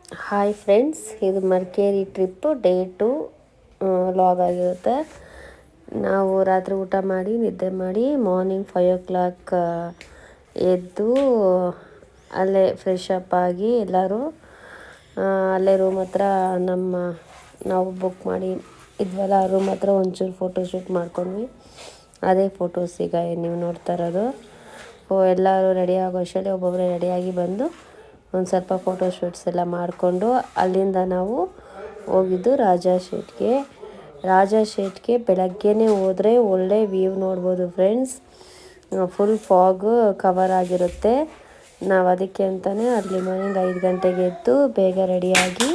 Hi friends, ಇದು Madikeri trip day 2 log ಆಗಿರುತ್ತೆ. ನಾವು ರಾತ್ರಿ ಊಟ ಮಾಡಿ ನಿದ್ದೆ ಮಾಡಿ ಮಾರ್ನಿಂಗ್ 5 o'clock ಎದ್ದು ಅಲ್ಲೇ ಫ್ರೆಶ್ ಅಪ್ ಆಗಿ ಎಲ್ಲರೂ ಅಲ್ಲೇ ರೂಮ್ ಹತ್ರ ನಾವು ಬುಕ್ ಮಾಡಿ ಇದ್ವಲ್ಲ ರೂಮ್ ಹತ್ರ ಒಂಚೂರು ಫೋಟೋಶೂಟ್ ಮಾಡ್ಕೊಂಡ್ವಿ. ಅದೇ ಫೋಟೋಸ್ ಈಗ ನೀವು ನೋಡ್ತಾ ಇರೋದು. ಎಲ್ಲರೂ ರೆಡಿ ಆಗೋ ಅಷ್ಟರಲ್ಲಿ ಒಬ್ಬೊಬ್ಬರೇ ರೆಡಿಯಾಗಿ ಬಂದು ಒಂದು ಸ್ವಲ್ಪ ಫೋಟೋಶೂಟ್ಸ್ ಎಲ್ಲ ಮಾಡಿಕೊಂಡು ಅಲ್ಲಿಂದ ನಾವು ಹೋಗಿದ್ದು ರಾಜಾ ಶೇಟ್ಗೆ ಬೆಳಗ್ಗೆನೇ ಹೋದರೆ ಒಳ್ಳೆ ವ್ಯೂ ನೋಡ್ಬೋದು ಫ್ರೆಂಡ್ಸ್. ಫುಲ್ ಫಾಗು ಕವರ್ ಆಗಿರುತ್ತೆ. ನಾವು ಅದಕ್ಕೆ ಅಂತಲೇ ಅರ್ಲಿ ಮಾರ್ನಿಂಗ್ 5 ಗಂಟೆಗೆ ಎದ್ದು ಬೇಗ ರೆಡಿಯಾಗಿ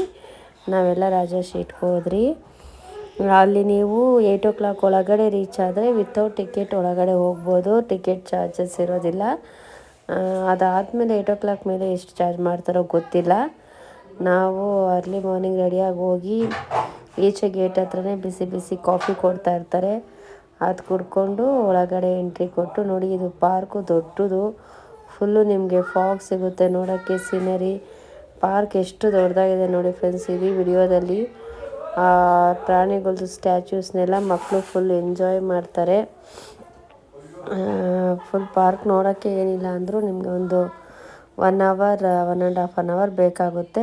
ನಾವೆಲ್ಲ ರಾಜಾ ಶೇಟ್ಗೆ ಹೋದ್ರಿ. ಅಲ್ಲಿ ನೀವು 8 o'clock ಒಳಗಡೆ ರೀಚ್ ಆದರೆ ವಿತೌಟ್ ಟಿಕೆಟ್ ಒಳಗಡೆ ಹೋಗ್ಬೋದು, ಟಿಕೆಟ್ ಚಾರ್ಜಸ್ ಇರೋದಿಲ್ಲ. ಅದಾದಮೇಲೆ 8 o'clock ಮೇಲೆ ಎಷ್ಟು ಚಾರ್ಜ್ ಮಾಡ್ತಾರೋ ಗೊತ್ತಿಲ್ಲ. ನಾವು ಅರ್ಲಿ ಮಾರ್ನಿಂಗ್ ರೆಡಿಯಾಗಿ ಹೋಗಿ ಈಚೆ ಗೇಟ್ ಹತ್ರನೇ ಬಿಸಿ ಬಿಸಿ ಕಾಫಿ ಕೊಡ್ತಾ ಇರ್ತಾರೆ. ಅದು ಕುಡ್ಕೊಂಡು ಒಳಗಡೆ ಎಂಟ್ರಿ ಕೊಟ್ಟು ನೋಡಿ, ಇದು ಪಾರ್ಕು ದೊಡ್ಡದು, ಫುಲ್ಲು ನಿಮಗೆ ಫಾಗ್ ಸಿಗುತ್ತೆ ನೋಡೋಕ್ಕೆ. ಸೀನರಿ ಪಾರ್ಕ್ ಎಷ್ಟು ದೊಡ್ಡದಾಗಿದೆ ನೋಡಿ ಫ್ರೆಂಡ್ಸ್. ಈ ವಿಡಿಯೋದಲ್ಲಿ ಪ್ರಾಣಿಗಳದ್ದು ಸ್ಟ್ಯಾಚ್ಯೂಸ್ನೆಲ್ಲ ಮಕ್ಕಳು ಫುಲ್ ಎಂಜಾಯ್ ಮಾಡ್ತಾರೆ. ಫುಲ್ ಪಾರ್ಕ್ ನೋಡೋಕ್ಕೆ ಏನಿಲ್ಲ ಅಂದರೂ ನಿಮಗೆ ಒಂದು 1 hour 1.5 hour ಬೇಕಾಗುತ್ತೆ.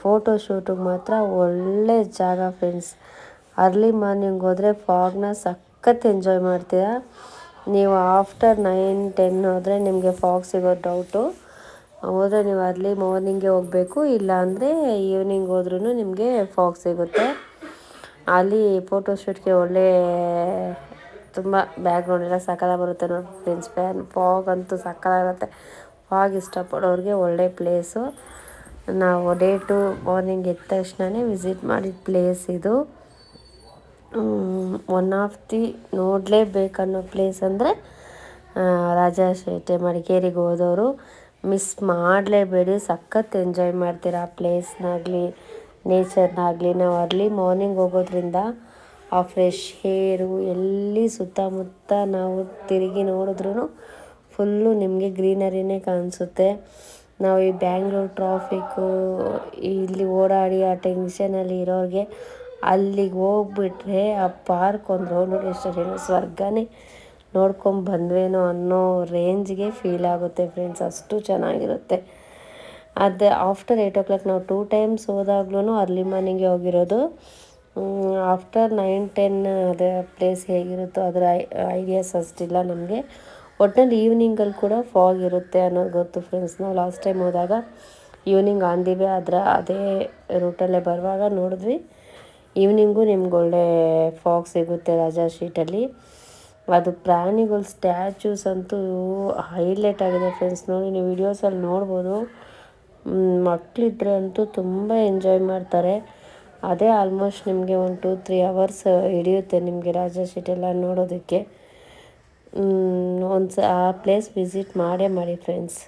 ಫೋಟೋಶೂಟಿಗೆ ಮಾತ್ರ ಒಳ್ಳೆ ಜಾಗ ಫ್ರೆಂಡ್ಸ್. ಅರ್ಲಿ ಮಾರ್ನಿಂಗ್ ಹೋದರೆ ಫಾಗ್ನ ಸಖತ್ ಎಂಜಾಯ್ ಮಾಡ್ತೀರಾ. ನೀವು ಆಫ್ಟರ್ 9-10 ಹೋದರೆ ನಿಮಗೆ ಫಾಗ್ ಸಿಗೋದು ಡೌಟು. ಹೋದರೆ ನೀವು ಅರ್ಲಿ ಮಾರ್ನಿಂಗೇ ಹೋಗಬೇಕು, ಇಲ್ಲ ಈವ್ನಿಂಗ್ ಹೋದ್ರೂ ನಿಮಗೆ ಫಾಗ್ ಸಿಗುತ್ತೆ. ಅಲ್ಲಿ ಫೋಟೋಶೂಟ್ಗೆ ಒಳ್ಳೆ ತುಂಬ ಬ್ಯಾಕ್ಗ್ರೌಂಡ್ ಎಲ್ಲ ಸಕ್ಕತ್ತಾಗಿ ಬರುತ್ತೆ ನೋಡಿ ಫ್ರೆಂಡ್ಸ್. ಫಾಗ್ ಅಂತೂ ಸಕ್ಕತ್ತಾಗಿರುತ್ತೆ. ಫಾಗ್ ಇಷ್ಟಪಡೋರಿಗೆ ಒಳ್ಳೆ ಪ್ಲೇಸು. ನಾವು ಡೇ 2 ಮಾರ್ನಿಂಗ್ ಎದ್ದ ತಕ್ಷಣವೇ ವಿಸಿಟ್ ಮಾಡಿದ ಪ್ಲೇಸ್ ಇದು. ಒನ್ ಆಫ್ ದಿ ನೋಡಲೇಬೇಕನ್ನೋ ಪ್ಲೇಸ್ ಅಂದರೆ ರಾಜಾ ಶೇಟ್. ಮಡಿಕೇರಿಗೆ ಹೋದವರು ಮಿಸ್ ಮಾಡಲೇಬೇಡಿ, ಸಖತ್ ಎಂಜಾಯ್ ಮಾಡ್ತೀರಾ ಆ ಪ್ಲೇಸ್ನಾಗಲಿ ನೇಚರ್ನಾಗಲಿ. ನಾವು ಅರ್ಲಿ ಮಾರ್ನಿಂಗ್ ಹೋಗೋದ್ರಿಂದ ಆ ಫ್ರೆಶ್ ಏರು ಎಲ್ಲಿ ಸುತ್ತಮುತ್ತ ನಾವು ತಿರುಗಿ ನೋಡಿದ್ರೂ ಫುಲ್ಲು ನಿಮಗೆ ಗ್ರೀನರಿನೇ ಕಾಣಿಸುತ್ತೆ. ನಾವು ಈ ಬ್ಯಾಂಗ್ಳೂರು ಟ್ರಾಫಿಕ್ಕು ಇಲ್ಲಿ ಓಡಾಡಿ ಆ ಟೆನ್ಷನಲ್ಲಿ ಇರೋರಿಗೆ ಅಲ್ಲಿಗೆ ಹೋಗ್ಬಿಟ್ರೆ ಆ ಪಾರ್ಕ್ ಒಂದು ರೌಂಡ್ ನೋಡಿ ಎಷ್ಟು ಸ್ವರ್ಗನೇ ಬಂದ್ವೇನೋ ಅನ್ನೋ ರೇಂಜ್ಗೆ ಫೀಲ್ ಆಗುತ್ತೆ ಫ್ರೆಂಡ್ಸ್. ಅಷ್ಟು ಚೆನ್ನಾಗಿರುತ್ತೆ. ಅದು ಆಫ್ಟರ್ 8 o'clock ನಾವು 2 times ಹೋದಾಗ್ಲೂ ಅರ್ಲಿ ಮಾರ್ನಿಂಗೇ ಹೋಗಿರೋದು. ಆಫ್ಟರ್ 9-10 ಅದೇ ಪ್ಲೇಸ್ ಹೇಗಿರುತ್ತೋ ಅದರ ಐಡಿಯಾಸ್ ಅಷ್ಟಿಲ್ಲ ನಮಗೆ. ಒಟ್ಟಿನಲ್ಲಿ ಈವ್ನಿಂಗಲ್ಲಿ ಕೂಡ ಫಾಗ್ ಇರುತ್ತೆ ಅನ್ನೋದು ಗೊತ್ತು ಫ್ರೆಂಡ್ಸ್. ನಾವು ಲಾಸ್ಟ್ ಟೈಮ್ ಹೋದಾಗ ಈವ್ನಿಂಗ್ ಆನ್ ದಿ ವೇ ಅದೇ ರೂಟಲ್ಲೇ ಬರುವಾಗ ನೋಡಿದ್ವಿ. ಈವ್ನಿಂಗು ನಿಮ್ಗೆ ಒಳ್ಳೆ ಫಾಗ್ ಸಿಗುತ್ತೆ ರಾಜಾ ಶೀಟಲ್ಲಿ. ಅದು ಪ್ರಾಣಿಗಳ ಸ್ಟ್ಯಾಚ್ಯೂಸ್ ಅಂತೂ ಹೈಲೈಟ್ ಆಗಿದೆ ಫ್ರೆಂಡ್ಸ್. ನೋಡಿ, ನೀವು ವಿಡಿಯೋಸಲ್ಲಿ ನೋಡ್ಬೋದು. ಮಕ್ಕಳಿದ್ರೆ ಅಂತೂ ತುಂಬ ಎಂಜಾಯ್ ಮಾಡ್ತಾರೆ. ಅದೇ ಆಲ್ಮೋಸ್ಟ್ ನಿಮಗೆ 1-2-3 hours ಹಿಡಿಯುತ್ತೆ ನಿಮಗೆ ರಾಜಾ ಶೀಟೆಲ್ಲ ನೋಡೋದಕ್ಕೆ. ಆ ಪ್ಲೇಸ್ ವಿಸಿಟ್ ಮಾಡಿ ಫ್ರೆಂಡ್ಸ್.